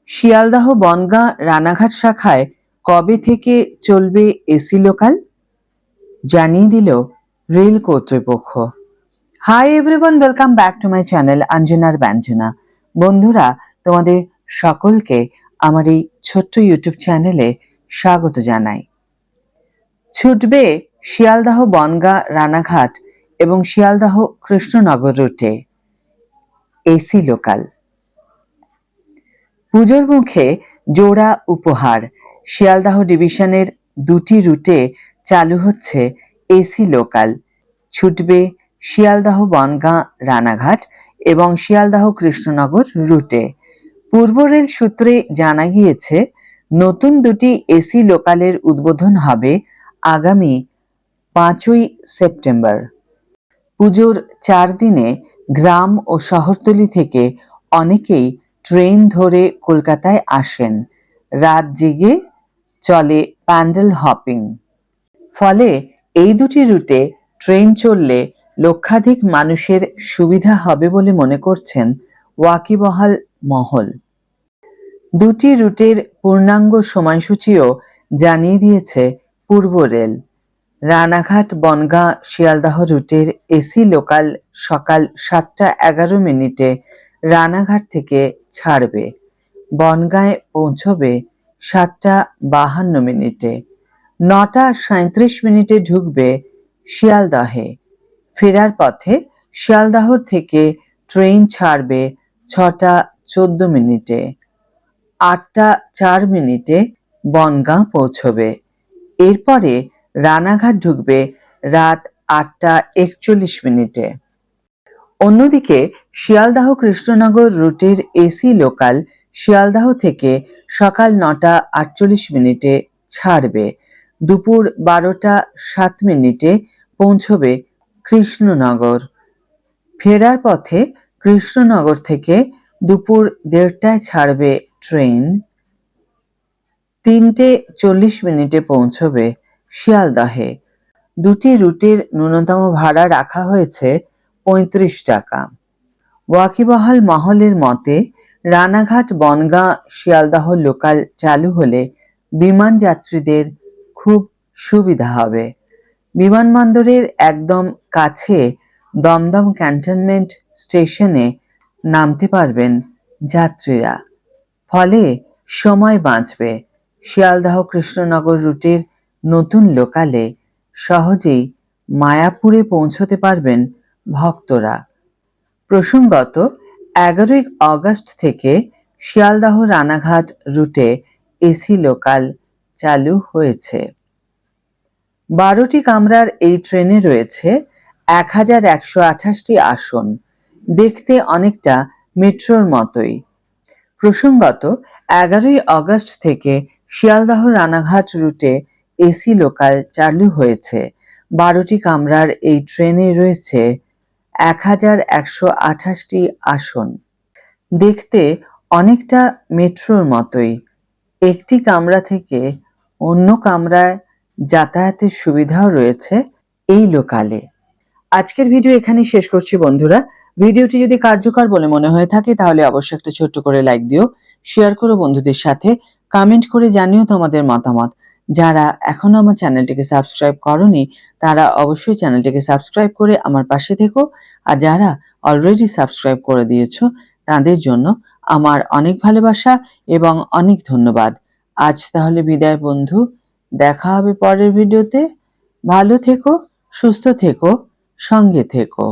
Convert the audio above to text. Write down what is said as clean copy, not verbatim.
শিয়ালদহ বনগাঁ রানাঘাট শাখায় কবে থেকে চলবে এসি লোকাল? জানিয়ে দিল রেল কর্তৃপক্ষ। Hi everyone, welcome back to my channel অঞ্জনার ব্যঞ্জনা। বন্ধুরা, তোমাদের সকলকে আমার এই ছোট্ট ইউটিউব চ্যানেলে স্বাগত জানাই। ছুটবে শিয়ালদহ বনগাঁ রানাঘাট এবং শিয়ালদহ কৃষ্ণনগর রুটে এসি লোকাল। পুজোর মুখে জোড়া উপহার। শিয়ালদহ ডিভিশনের দুটি রুটে চালু হচ্ছে এসি লোকাল। ছুটবে শিয়ালদহ বনগাঁ রানাঘাট এবং শিয়ালদহ কৃষ্ণনগর রুটে। পূর্ব রেল সূত্রে জানা গিয়েছে, নতুন দুটি এসি লোকালের উদ্বোধন হবে আগামী 5ই সেপ্টেম্বর। পুজোর 4 দিনে গ্রাম ও শহরতলি থেকে অনেকেই ট্রেন ধরে কলকাতায় আসেন। রাত জেগে চলে প্যান্ডেল হপিং। ফলে এই দুটি রুটে ট্রেন চললে লক্ষাধিক মানুষের সুবিধা হবে বলে মনে করছেন ওয়াকিবহাল মহল। দুটি রুটের পূর্ণাঙ্গ সময়সূচিও জানিয়ে দিয়েছে পূর্ব রেল। রানাঘাট বনগাঁ শিয়ালদহ রুটের এসি লোকাল সকাল 7:11 রানাঘাট থেকে ছাড়বে। বনগাঁয় পৌঁছবে 7:52। 9:37 ঢুকবে শিয়ালদহে। ফেরার পথে শিয়ালদহ থেকে ট্রেন ছাড়বে 6:14। 8:04 বনগাঁ পৌঁছবে। এরপরে রানাঘাট ঢুকবে রাত 8:41। অন্যদিকে শিয়ালদহ কৃষ্ণনগর রুটের এসি লোকাল শিয়ালদহ থেকে সকাল 9:48 ছাড়বে। দুপুর 12:07 পৌঁছবে কৃষ্ণনগর। ফেরার পথে কৃষ্ণনগর থেকে দুপুর 1:30টায় ছাড়বে ট্রেন। 3:40 পৌঁছবে শিয়ালদহে। দুটি রুটের ন্যূনতম ভাড়া রাখা হয়েছে 35 টাকা। ওয়াকিবহাল মহলের মতে, রানাঘাট বনগাঁ শিয়ালদহ লোকাল চালু হলে বিমান যাত্রীদের খুব সুবিধা হবে। বিমানবন্দরের একদম কাছে দমদম ক্যান্টনমেন্ট স্টেশনে নামতে পারবেন যাত্রীরা। ফলে সময় বাঁচবে। শিয়ালদহ কৃষ্ণনগর রুটের নতুন লোকালে সহজেই মায়াপুরে পৌঁছতে পারবেন ভক্তরা। প্রসঙ্গত, 11ই অগস্ট থেকে শিয়ালদহ রানাঘাট রুটে এসি লোকাল চালু হয়েছে। 12টি কামরার এই ট্রেনে রয়েছে 1128টি আসন। দেখতে অনেকটা মেট্রোর মতোই। প্রসঙ্গত, 11ই অগস্ট থেকে শিয়ালদহ রানাঘাট রুটে এসি লোকাল চালু হয়েছে। 12টি কামরার এই ট্রেনে রয়েছে 1128টি আসন। দেখতে অনেকটা মেট্রোর মতোই। একটি কামরা থেকে অন্য কামরায় যাতায়াতের সুবিধাও রয়েছে এই লোকালে। আজকের ভিডিও এখানেই শেষ করছি বন্ধুরা। ভিডিওটি যদি কার্যকর বলে মনে হয়ে থাকে তাহলে অবশ্যই একটা ছোট্ট করে লাইক দিও, শেয়ার করো বন্ধুদের সাথে, কমেন্ট করে জানিও তোমাদের মতামত। যারা এখনো আমার চ্যানেলটিকে সাবস্ক্রাইব করোনি তারা অবশ্যই চ্যানেলটিকে সাবস্ক্রাইব করে আমার পাশে থেকো। আর যারা অলরেডি সাবস্ক্রাইব করে দিয়েছো তাদের জন্য আমার অনেক ভালোবাসা এবং অনেক ধন্যবাদ। আজ তাহলে বিদায় বন্ধু, দেখা হবে পরের ভিডিওতে। ভালো থেকো, সুস্থ থেকো, সঙ্গে থেকো।